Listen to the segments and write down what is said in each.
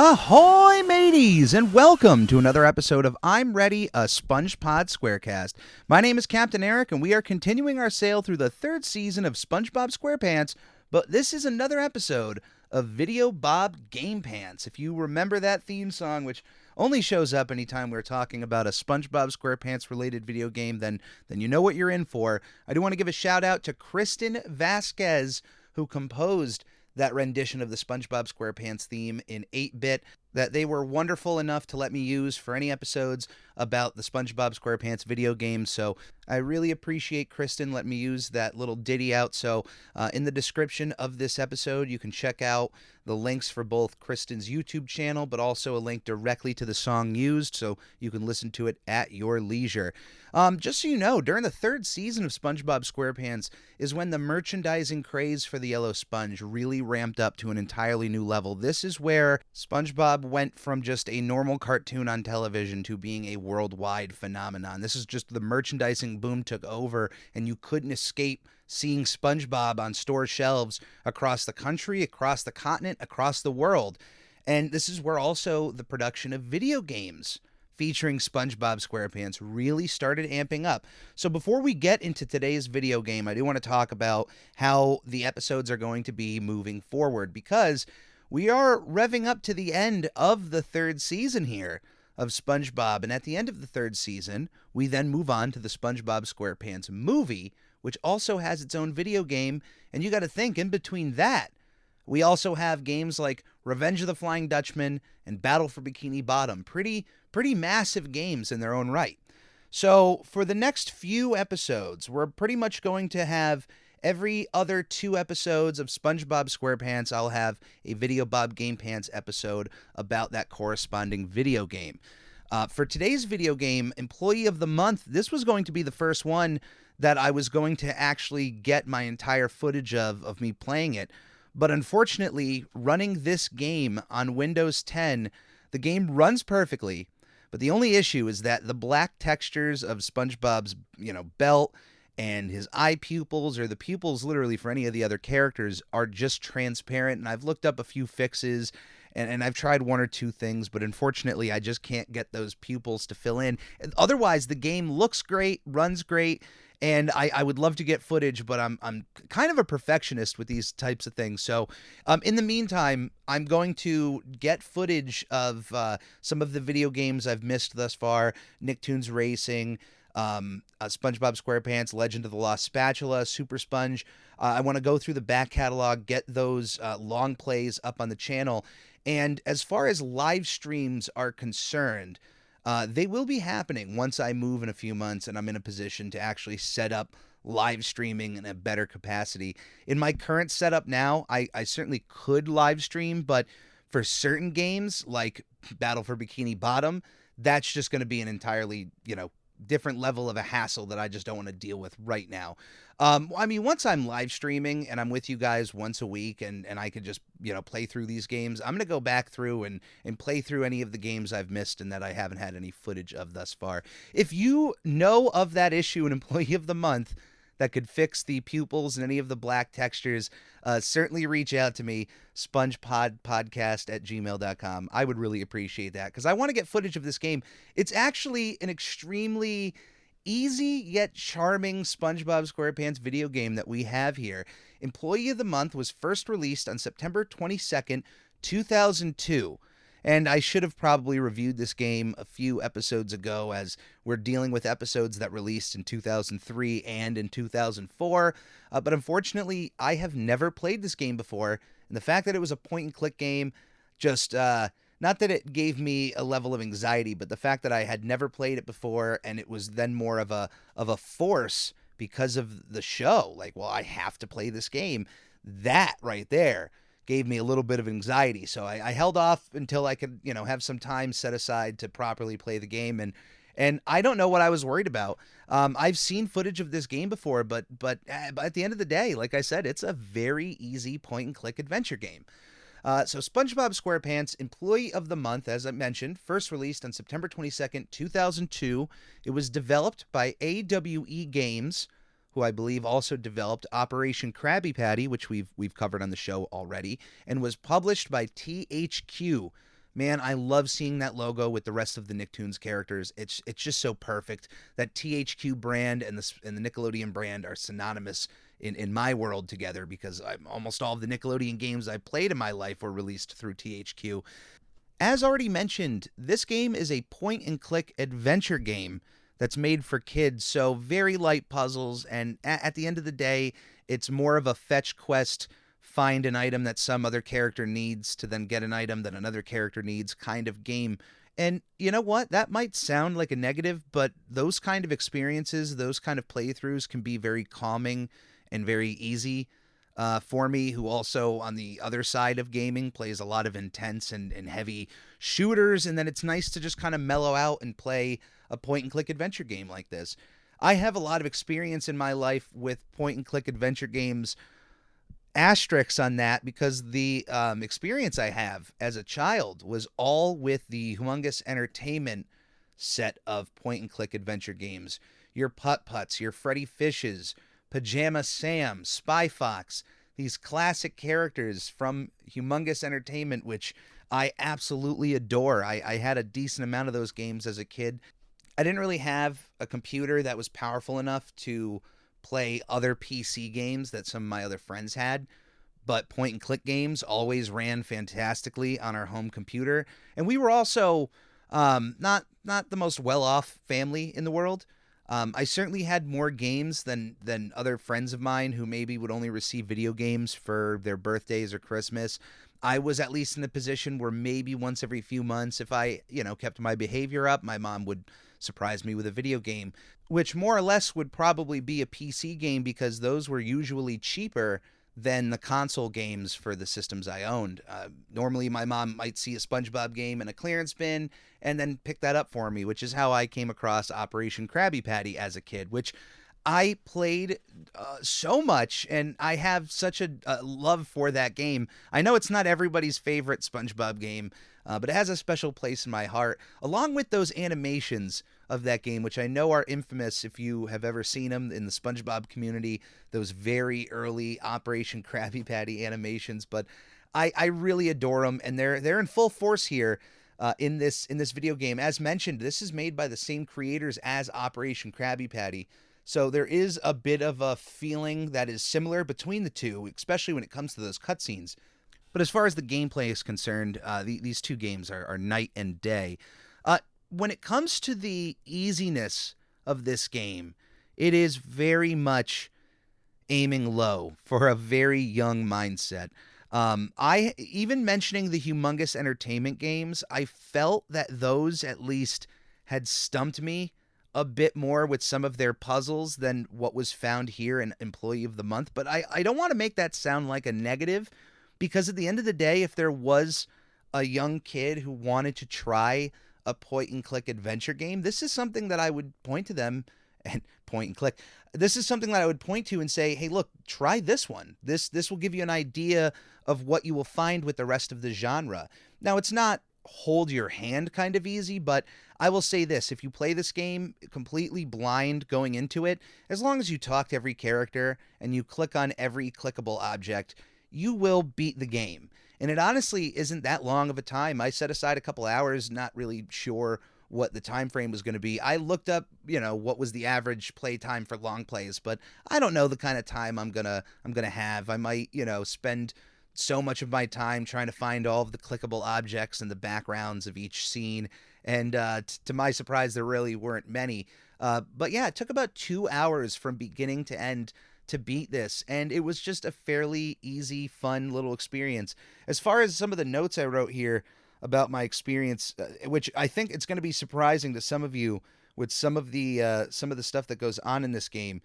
Ahoy, mateys, and welcome to another episode of I'm Ready, a SpongeBob SquareCast. My name is Captain Eric, and we are continuing our sail through the third season of SpongeBob SquarePants, but this is another episode of Video Bob Game Pants. If you remember that theme song, which only shows up anytime we're talking about a SpongeBob SquarePants related video game, then you know what you're in for. I do want to give a shout out to Kristen Vasquez, who composed that rendition of the SpongeBob SquarePants theme in 8-bit that they were wonderful enough to let me use for any episodes about the SpongeBob SquarePants video game. So I really appreciate Kristen letting me use that little ditty out. So in the description of this episode, you can check out the links for both Kristen's YouTube channel, but also a link directly to the song used, so you can listen to it at your leisure. Just so you know, during the third season of SpongeBob SquarePants is when the merchandising craze for the yellow sponge really ramped up to an entirely new level. This is where SpongeBob went from just a normal cartoon on television to being a worldwide phenomenon. This is just the merchandising boom took over, and you couldn't escape seeing SpongeBob on store shelves across the country, across the continent, across the world. And this is where also the production of video games featuring SpongeBob SquarePants really started amping up. So before we get into today's video game, I do want to talk about how the episodes are going to be moving forward, because we are revving up to the end of the third season here of SpongeBob. And at the end of the third season, we then move on to the SpongeBob SquarePants movie, which also has its own video game. And you got to think, in between that, we also have games like Revenge of the Flying Dutchman and Battle for Bikini Bottom. Pretty massive games in their own right. So for the next few episodes, we're pretty much going to have every other 2 episodes of SpongeBob SquarePants, I'll have a Video Bob Game Pants episode about that corresponding video game. For today's video game, Employee of the Month, this was going to be the first one that I was going to actually get my entire footage of me playing it. But unfortunately, running this game on Windows 10, the game runs perfectly. But the only issue is that the black textures of SpongeBob's, belt and his eye pupils, or the pupils literally for any of the other characters, are just transparent. And I've looked up a few fixes, and I've tried 1 or 2 things, but unfortunately I just can't get those pupils to fill in. Otherwise, the game looks great, runs great, and I would love to get footage, but I'm kind of a perfectionist with these types of things. So in the meantime, I'm going to get footage of some of the video games I've missed thus far: Nicktoons Racing, SpongeBob SquarePants, Legend of the Lost Spatula, Super Sponge. I want to go through the back catalog, get those long plays up on the channel. And as far as live streams are concerned, they will be happening once I move in a few months and I'm in a position to actually set up live streaming in a better capacity. In my current setup now, I certainly could live stream, but for certain games like Battle for Bikini Bottom, that's just going to be an entirely, different level of a hassle that I just don't want to deal with right now. Once I'm live streaming and I'm with you guys once a week and I could just, play through these games, I'm going to go back through and play through any of the games I've missed and that I haven't had any footage of thus far. If you know of that issue in Employee of the Month that could fix the pupils and any of the black textures, certainly reach out to me, spongepodpodcast@gmail.com. I would really appreciate that, because I want to get footage of this game. It's actually an extremely easy yet charming SpongeBob SquarePants video game that we have here. Employee of the Month was first released on September 22nd, 2002. And I should have probably reviewed this game a few episodes ago, as we're dealing with episodes that released in 2003 and in 2004. But unfortunately, I have never played this game before. And the fact that it was a point-and-click game, just not that it gave me a level of anxiety, but the fact that I had never played it before, and it was then more of a force because of the show. Like, well, I have to play this game. That right there gave me a little bit of anxiety. So I held off until I could, have some time set aside to properly play the game. And I don't know what I was worried about. I've seen footage of this game before, but at the end of the day, like I said, it's a very easy point-and-click adventure game. So SpongeBob SquarePants, Employee of the Month, as I mentioned, first released on September 22nd, 2002. It was developed by AWE Games, who I believe also developed Operation Krabby Patty, which we've covered on the show already, and was published by THQ Man, I love seeing that logo with the rest of the Nicktoons characters. It's just so perfect. That THQ brand and the Nickelodeon brand are synonymous in my world together because almost all of the Nickelodeon games I played in my life were released through THQ. As already mentioned, this game is a point and click adventure game that's made for kids, so very light puzzles, and at the end of the day, it's more of a fetch quest, find an item that some other character needs to then get an item that another character needs kind of game. And you know what? That might sound like a negative, but those kind of experiences, those kind of playthroughs can be very calming and very easy for me, who also on the other side of gaming plays a lot of intense and heavy shooters. And then it's nice to just kind of mellow out and play a point and click adventure game like this. I have a lot of experience in my life with point and click adventure games. Asterisks on that because the experience I have as a child was all with the Humongous Entertainment set of point and click adventure games. Your Putt Putts, your Freddy Fishes, Pajama Sam, Spy Fox, these classic characters from Humongous Entertainment, which I absolutely adore. I had a decent amount of those games as a kid. I didn't really have a computer that was powerful enough to play other PC games that some of my other friends had, but point and click games always ran fantastically on our home computer. And we were also not the most well off family in the world. I certainly had more games than other friends of mine who maybe would only receive video games for their birthdays or Christmas. I was at least in the position where maybe once every few months, if I, kept my behavior up, my mom would surprise me with a video game, which more or less would probably be a PC game because those were usually cheaper than the console games for the systems I owned. Normally, my mom might see a SpongeBob game in a clearance bin and then pick that up for me, which is how I came across Operation Krabby Patty as a kid, which I played so much, and I have such a love for that game. I know it's not everybody's favorite SpongeBob game, but it has a special place in my heart, along with those animations of that game, which I know are infamous if you have ever seen them in the SpongeBob community, those very early Operation Krabby Patty animations. But I really adore them, and they're in full force here in this video game. As mentioned, this is made by the same creators as Operation Krabby Patty. So there is a bit of a feeling that is similar between the two, especially when it comes to those cutscenes. But as far as the gameplay is concerned, these two games are night and day. When it comes to the easiness of this game, it is very much aiming low for a very young mindset. I even mentioning the Humongous Entertainment games, I felt that those at least had stumped me a bit more with some of their puzzles than what was found here in Employee of the Month. But I don't want to make that sound like a negative, because at the end of the day, if there was a young kid who wanted to try a point and click adventure game, this is something that I would point to them and point and click. This is something that I would point to and say, hey, look, try this one. This will give you an idea of what you will find with the rest of the genre. Now, it's not hold your hand kind of easy, but I will say this: if you play this game completely blind going into it, as long as you talk to every character and you click on every clickable object, you will beat the game. And it honestly isn't that long of a time. I set aside a couple hours, not really sure what the time frame was going to be. I looked up, what was the average play time for long plays, but I don't know the kind of time I'm gonna have. I might, spend so much of my time trying to find all of the clickable objects and the backgrounds of each scene. And to my surprise, there really weren't many. But yeah, it took about 2 hours from beginning to end to beat this, and it was just a fairly easy, fun little experience. As far as some of the notes I wrote here about my experience, which I think it's going to be surprising to some of you with some of the stuff that goes on in this game.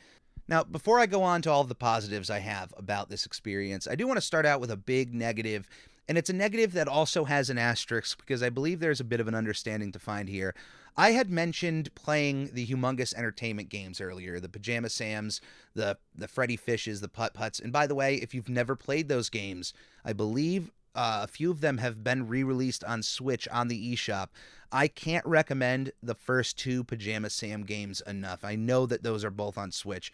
Now, before I go on to all of the positives I have about this experience, I do want to start out with a big negative, and it's a negative that also has an asterisk because I believe there's a bit of an understanding to find here. I had mentioned playing the Humongous Entertainment games earlier, the Pajama Sams, the Freddy Fishes, the Putt Putts, and by the way, if you've never played those games, I believe A few of them have been re-released on Switch on the eShop. I can't recommend the first two Pajama Sam games enough. I know that those are both on Switch.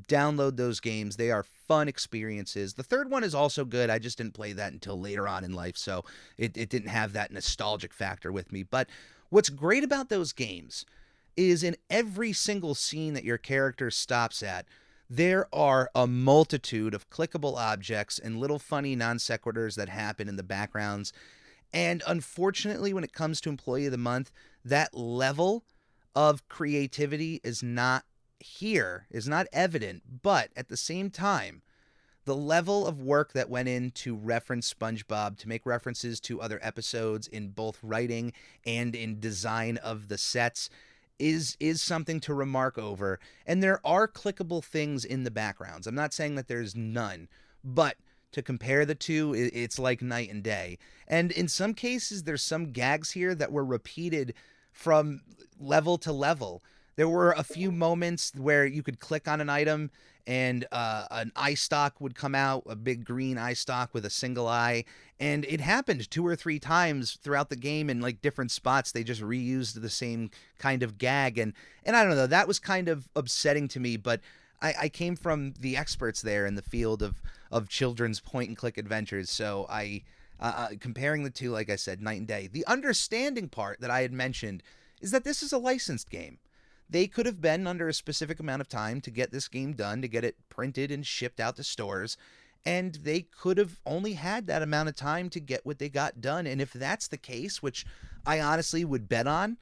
Download those games. They are fun experiences. The third one is also good. I just didn't play that until later on in life, so it didn't have that nostalgic factor with me. But what's great about those games is in every single scene that your character stops at, there are a multitude of clickable objects and little funny non sequiturs that happen in the backgrounds. And unfortunately, when it comes to Employee of the Month, that level of creativity is not here, is not evident. But at the same time, the level of work that went in to reference SpongeBob, to make references to other episodes in both writing and in design of the sets, is something to remark over. And there are clickable things in the backgrounds. I'm not saying that there's none, but to compare the two, it's like night and day. And in some cases, there's some gags here that were repeated from level to level. There were a few moments where you could click on an item and an eye stalk would come out, a big green eye stalk with a single eye. And it happened 2 or 3 times throughout the game in like different spots. They just reused the same kind of gag. And I don't know, that was kind of upsetting to me, but I came from the experts there in the field of children's point and click adventures. So comparing the two, like I said, night and day. The understanding part that I had mentioned is that this is a licensed game. They could have been under a specific amount of time to get this game done, to get it printed and shipped out to stores, and they could have only had that amount of time to get what they got done. And if that's the case, which I honestly would bet on,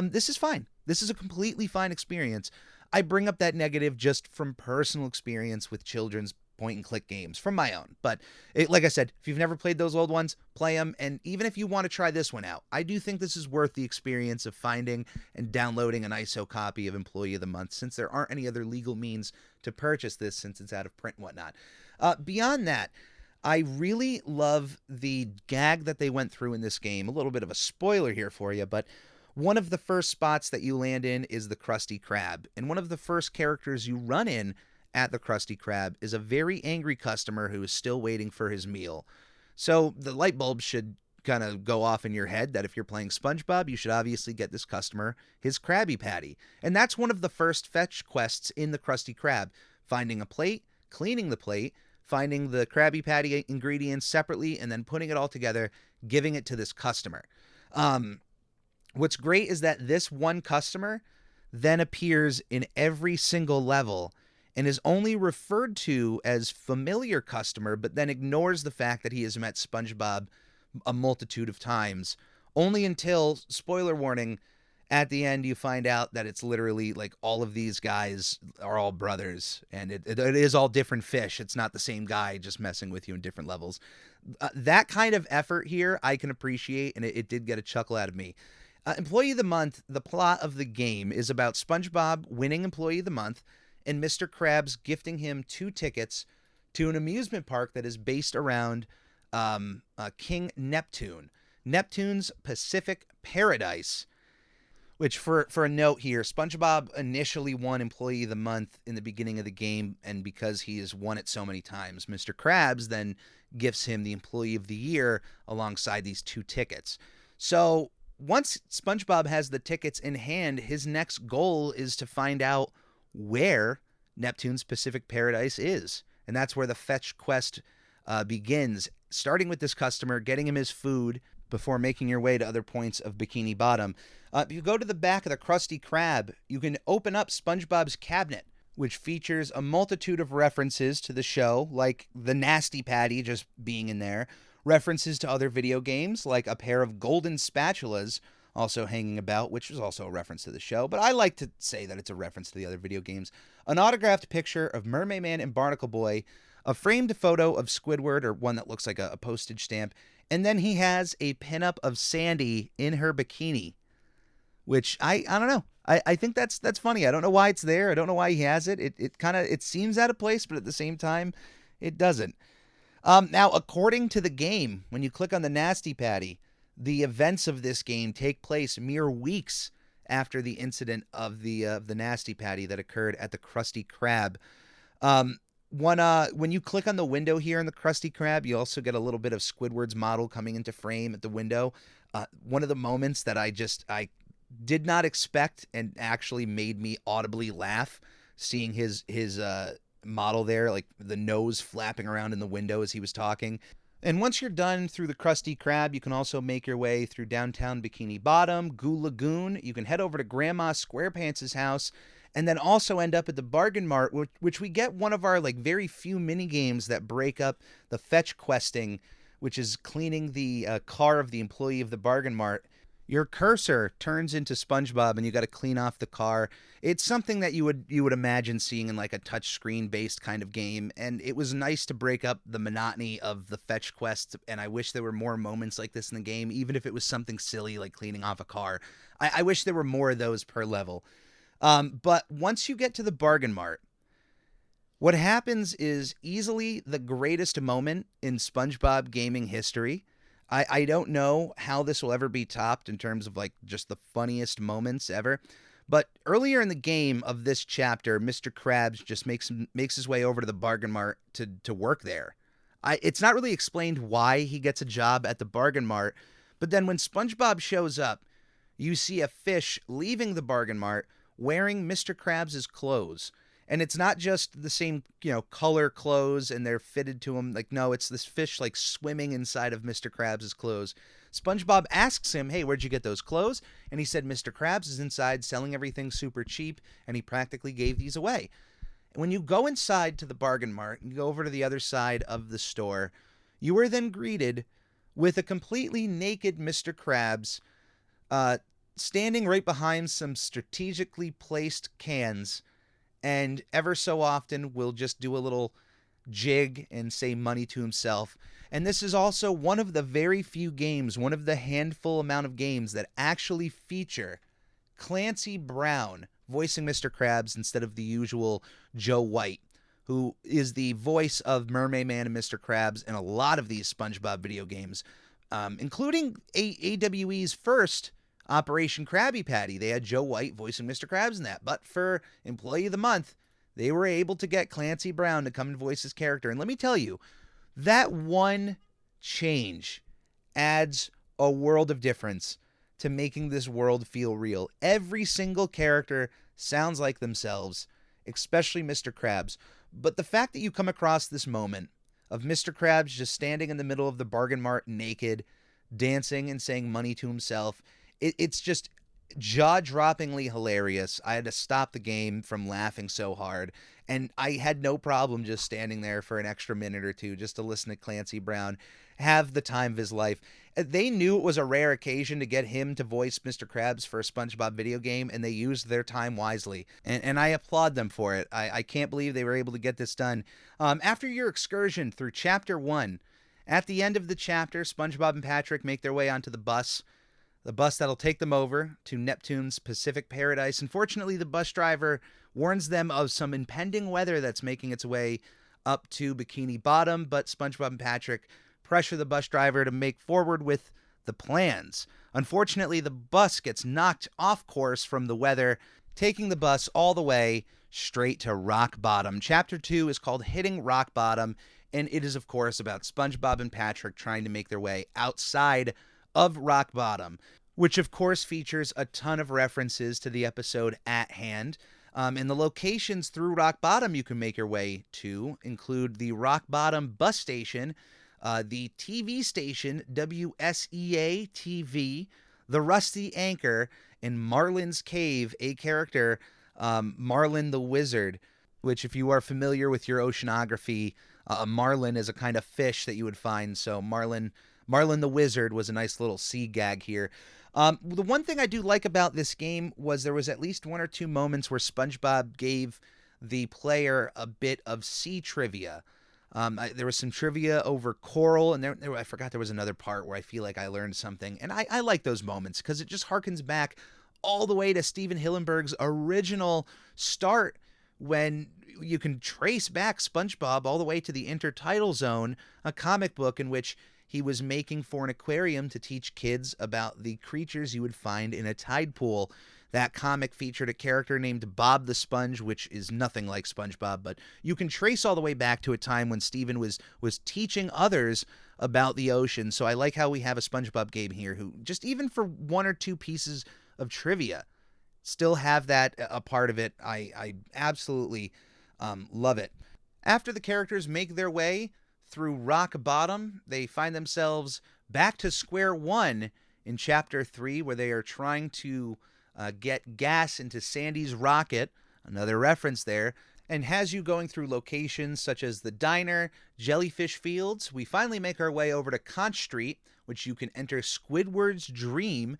this is fine. This is a completely fine experience. I bring up that negative just from personal experience with children's point and click games from my own. But like I said, if you've never played those old ones, play them. And even if you want to try this one out, I do think this is worth the experience of finding and downloading an ISO copy of Employee of the Month, since there aren't any other legal means to purchase this since it's out of print and whatnot. Beyond that, I really love the gag that they went through in this game. A little bit of a spoiler here for you, but one of the first spots that you land in is the Krusty Krab. And one of the first characters you run in at the Krusty Krab is a very angry customer who is still waiting for his meal. So the light bulb should kind of go off in your head that if you're playing SpongeBob, you should obviously get this customer his Krabby Patty. And that's one of the first fetch quests in the Krusty Krab. Finding a plate, cleaning the plate, finding the Krabby Patty ingredients separately, and then putting it all together, giving it to this customer. What's great is that this one customer then appears in every single level and is only referred to as familiar customer, but then ignores the fact that he has met SpongeBob a multitude of times, only until, spoiler warning, at the end you find out that it's literally like all of these guys are all brothers, and it is all different fish. It's not the same guy just messing with you in different levels. That kind of effort here I can appreciate, and it did get a chuckle out of me. Employee of the Month, the plot of the game is about SpongeBob winning Employee of the Month and Mr. Krabs gifting him 2 tickets to an amusement park that is based around King Neptune. Neptune's Pacific Paradise, which for a note here, SpongeBob initially won Employee of the Month in the beginning of the game, and because he has won it so many times, Mr. Krabs then gifts him the Employee of the Year alongside these 2 tickets. So once SpongeBob has the tickets in hand, his next goal is to find out where Neptune's Pacific Paradise is. And that's where the fetch quest begins, starting with this customer, getting him his food before making your way to other points of Bikini Bottom. If you go to the back of the Krusty Krab, you can open up SpongeBob's cabinet, which features a multitude of references to the show, like the Nasty Patty just being in there, references to other video games, like a pair of golden spatulas also hanging about, which is also a reference to the show, but I like to say that it's a reference to the other video games, an autographed picture of Mermaid Man and Barnacle Boy, a framed photo of Squidward, or one that looks like a postage stamp, and then he has a pinup of Sandy in her bikini, which I don't know. I think that's funny. I don't know why it's there. I don't know why he has it. It seems out of place, but at the same time, it doesn't. Now, according to the game, when you click on the Nasty Patty, the events of this game take place mere weeks after the incident of the Nasty Patty that occurred at the Krusty Krab. When you click on the window here in the Krusty Krab, you also get a little bit of Squidward's model coming into frame at the window. One of the moments that I did not expect and actually made me audibly laugh, seeing his model there, like the nose flapping around in the window as he was talking. And once you're done through the Krusty Krab, you can also make your way through downtown Bikini Bottom, Goo Lagoon. You can head over to Grandma SquarePants' house, and then also end up at the Bargain Mart, which we get one of our like very few mini games that break up the fetch questing, which is cleaning the car of the employee of the Bargain Mart. Your cursor turns into SpongeBob, and you got to clean off the car. It's something that you would imagine seeing in like a touch screen based kind of game, and it was nice to break up the monotony of the fetch quests. And I wish there were more moments like this in the game, even if it was something silly like cleaning off a car. I wish there were more of those per level. But once you get to the Bargain Mart, what happens is easily the greatest moment in SpongeBob gaming history. I don't know how this will ever be topped in terms of like just the funniest moments ever. But earlier in the game of this chapter, Mr. Krabs just makes his way over to the Bargain Mart to work there. It's not really explained why he gets a job at the Bargain Mart, but then when SpongeBob shows up, you see a fish leaving the Bargain Mart wearing Mr. Krabs' clothes. And it's not just the same, color clothes and they're fitted to him. Like, no, it's this fish like swimming inside of Mr. Krabs' clothes. SpongeBob asks him, hey, where'd you get those clothes? And he said, Mr. Krabs is inside selling everything super cheap, and he practically gave these away. When you go inside to the Bargain Mart and go over to the other side of the store, you are then greeted with a completely naked Mr. Krabs standing right behind some strategically placed cans, and ever so often will just do a little jig and say money to himself. And this is also one of the very few games, one of the handful amount of games that actually feature Clancy Brown voicing Mr. Krabs instead of the usual Joe White, who is the voice of Mermaid Man and Mr. Krabs in a lot of these SpongeBob video games, including AWE's first Operation Krabby Patty. They had Joe White voicing Mr. Krabs in that. But for Employee of the Month, they were able to get Clancy Brown to come and voice his character. And let me tell you, that one change adds a world of difference to making this world feel real. Every single character sounds like themselves, especially Mr. Krabs. But the fact that you come across this moment of Mr. Krabs just standing in the middle of the Bargain Mart naked, dancing and saying money to himself, it's just jaw-droppingly hilarious. I had to stop the game from laughing so hard, and I had no problem just standing there for an extra minute or two just to listen to Clancy Brown have the time of his life. They knew it was a rare occasion to get him to voice Mr. Krabs for a SpongeBob video game, and they used their time wisely, and I applaud them for it. I can't believe they were able to get this done. After your excursion through Chapter 1, at the end of the chapter, SpongeBob and Patrick make their way onto the bus that'll take them over to Neptune's Pacific Paradise. Unfortunately, the bus driver warns them of some impending weather that's making its way up to Bikini Bottom, but SpongeBob and Patrick pressure the bus driver to make forward with the plans. Unfortunately, the bus gets knocked off course from the weather, taking the bus all the way straight to rock bottom. Chapter 2 is called Hitting Rock Bottom, and it is, of course, about SpongeBob and Patrick trying to make their way outside of rock bottom, which of course features a ton of references to the episode at hand. And the locations through rock bottom you can make your way to include the rock bottom bus station, the TV station WSEA TV, the Rusty Anchor, and Marlin's Cave, a character, Marlin the Wizard, which if you are familiar with your oceanography, Marlin is a kind of fish that you would find. So Marlin the Wizard was a nice little sea gag here. The one thing I do like about this game was there was at least one or two moments where SpongeBob gave the player a bit of sea trivia. There was some trivia over coral, and I forgot there was another part where I feel like I learned something. And I like those moments because it just harkens back all the way to Steven Hillenburg's original start, when you can trace back SpongeBob all the way to the Intertidal Zone, a comic book in which he was making for an aquarium to teach kids about the creatures you would find in a tide pool. That comic featured a character named Bob the Sponge, which is nothing like SpongeBob, but you can trace all the way back to a time when Steven was teaching others about the ocean. So I like how we have a SpongeBob game here who, just even for one or two pieces of trivia, still have that a part of it. I absolutely love it. After the characters make their way through Rock Bottom, they find themselves back to square one in Chapter 3, where they are trying to get gas into Sandy's rocket. Another reference there. And has you going through locations such as the diner, Jellyfish Fields, we finally make our way over to Conch Street, which you can enter Squidward's Dream.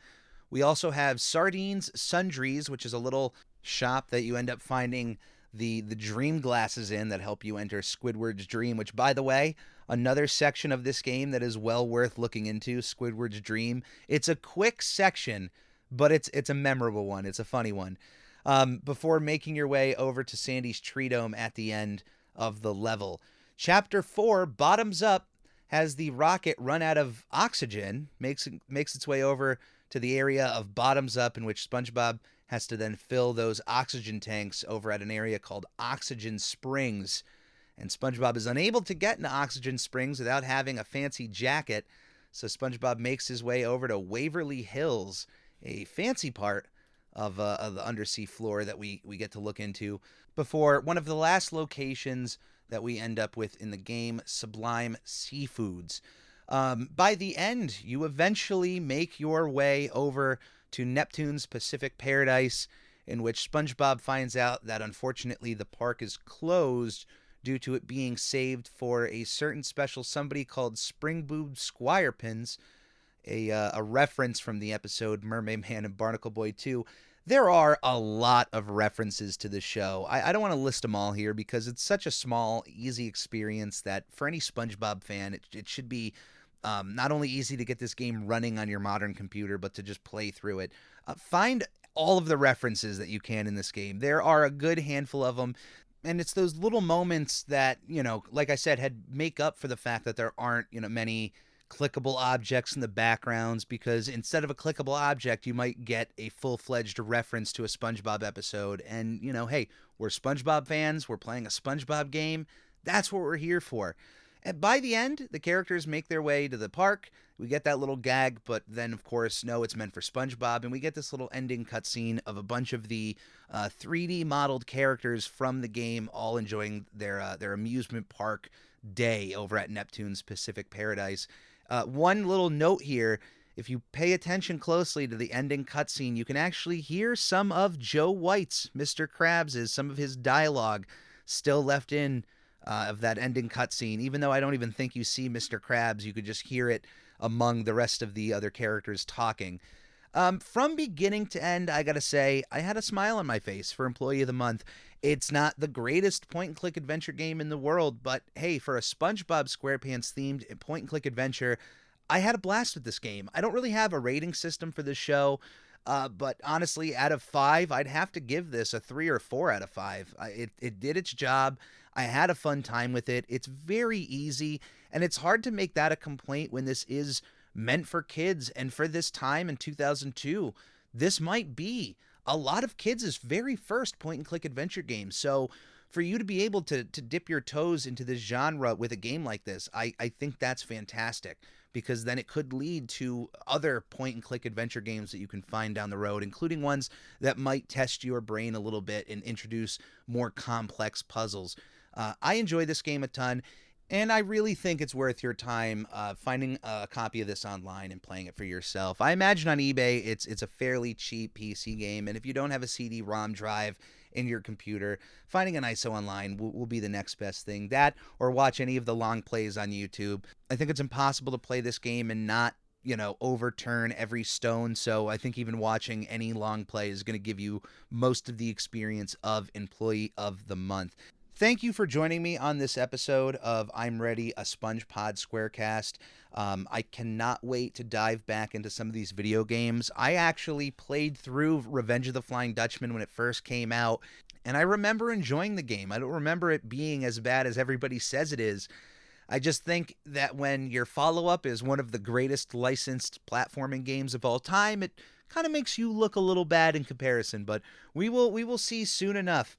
We also have Sardines Sundries, which is a little shop that you end up finding the dream glasses in that help you enter Squidward's Dream, which, by the way, another section of this game that is well worth looking into, Squidward's Dream. It's a quick section, but it's a memorable one. It's a funny one. Before making your way over to Sandy's Tree Dome at the end of the level. Chapter 4, Bottoms Up, has the rocket run out of oxygen, makes its way over to the area of Bottoms Up, in which SpongeBob has to then fill those oxygen tanks over at an area called Oxygen Springs. And SpongeBob is unable to get into Oxygen Springs without having a fancy jacket, so SpongeBob makes his way over to Waverly Hills, a fancy part of the undersea floor that we get to look into, before one of the last locations that we end up with in the game, Sublime Seafoods. By the end, you eventually make your way over to Neptune's Pacific Paradise, in which SpongeBob finds out that unfortunately the park is closed due to it being saved for a certain special somebody called SpongeBob SquarePants, a reference from the episode Mermaid Man and Barnacle Boy 2. There are a lot of references to the show. I don't want to list them all here because it's such a small, easy experience that for any SpongeBob fan, it should be not only easy to get this game running on your modern computer, but to just play through it. Find all of the references that you can in this game. There are a good handful of them. And it's those little moments that, like I said, make up for the fact that there aren't, many clickable objects in the backgrounds, because instead of a clickable object, you might get a full-fledged reference to a SpongeBob episode. And, hey, we're SpongeBob fans. We're playing a SpongeBob game. That's what we're here for. And by the end, the characters make their way to the park. We get that little gag, but then, of course, no, it's meant for SpongeBob. And we get this little ending cutscene of a bunch of the 3D modeled characters from the game all enjoying their amusement park day over at Neptune's Pacific Paradise. One little note here, if you pay attention closely to the ending cutscene, you can actually hear some of Joe White's, Mr. Krabs', some of his dialogue still left in of that ending cutscene. Even though I don't even think you see Mr. Krabs, you could just hear it among the rest of the other characters talking. From beginning to end, I gotta say, I had a smile on my face for Employee of the Month. It's not the greatest point-and-click adventure game in the world, but hey, for a SpongeBob SquarePants themed point-and-click adventure, I had a blast with this game. I don't really have a rating system for this show, but honestly, out of 5, I'd have to give this a 3 or 4 out of 5. It did its job. I had a fun time with it. It's very easy, and it's hard to make that a complaint when this is meant for kids. And for this time in 2002, this might be a lot of kids' very first point-and-click adventure game. So for you to be able to dip your toes into this genre with a game like this, I think that's fantastic, because then it could lead to other point-and-click adventure games that you can find down the road, including ones that might test your brain a little bit and introduce more complex puzzles. I enjoy this game a ton, and I really think it's worth your time finding a copy of this online and playing it for yourself. I imagine on eBay it's a fairly cheap PC game, and if you don't have a CD-ROM drive in your computer, finding an ISO online will be the next best thing. That, or watch any of the long plays on YouTube. I think it's impossible to play this game and not, overturn every stone, so I think even watching any long play is going to give you most of the experience of Employee of the Month. Thank you for joining me on this episode of I'm Ready, a SpongePod SquareCast. I cannot wait to dive back into some of these video games. I actually played through Revenge of the Flying Dutchman when it first came out, and I remember enjoying the game. I don't remember it being as bad as everybody says it is. I just think that when your follow-up is one of the greatest licensed platforming games of all time, it kind of makes you look a little bad in comparison, but we will see soon enough.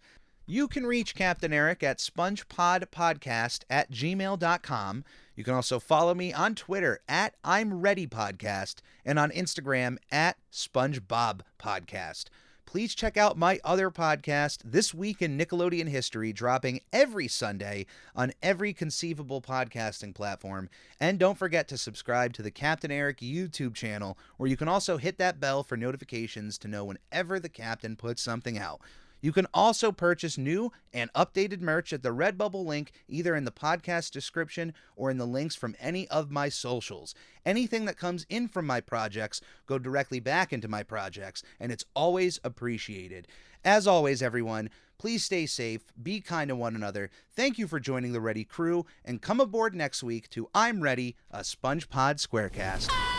You can reach Captain Eric at spongepodpodcast@gmail.com. You can also follow me on Twitter at I'm Ready Podcast and on Instagram at SpongeBob Podcast. Please check out my other podcast, This Week in Nickelodeon History, dropping every Sunday on every conceivable podcasting platform. And don't forget to subscribe to the Captain Eric YouTube channel, where you can also hit that bell for notifications to know whenever the Captain puts something out. You can also purchase new and updated merch at the Redbubble link, either in the podcast description or in the links from any of my socials. Anything that comes in from my projects go directly back into my projects, and it's always appreciated. As always, everyone, please stay safe, be kind to one another. Thank you for joining the Ready crew, and come aboard next week to I'm Ready, a SpongePod SquareCast.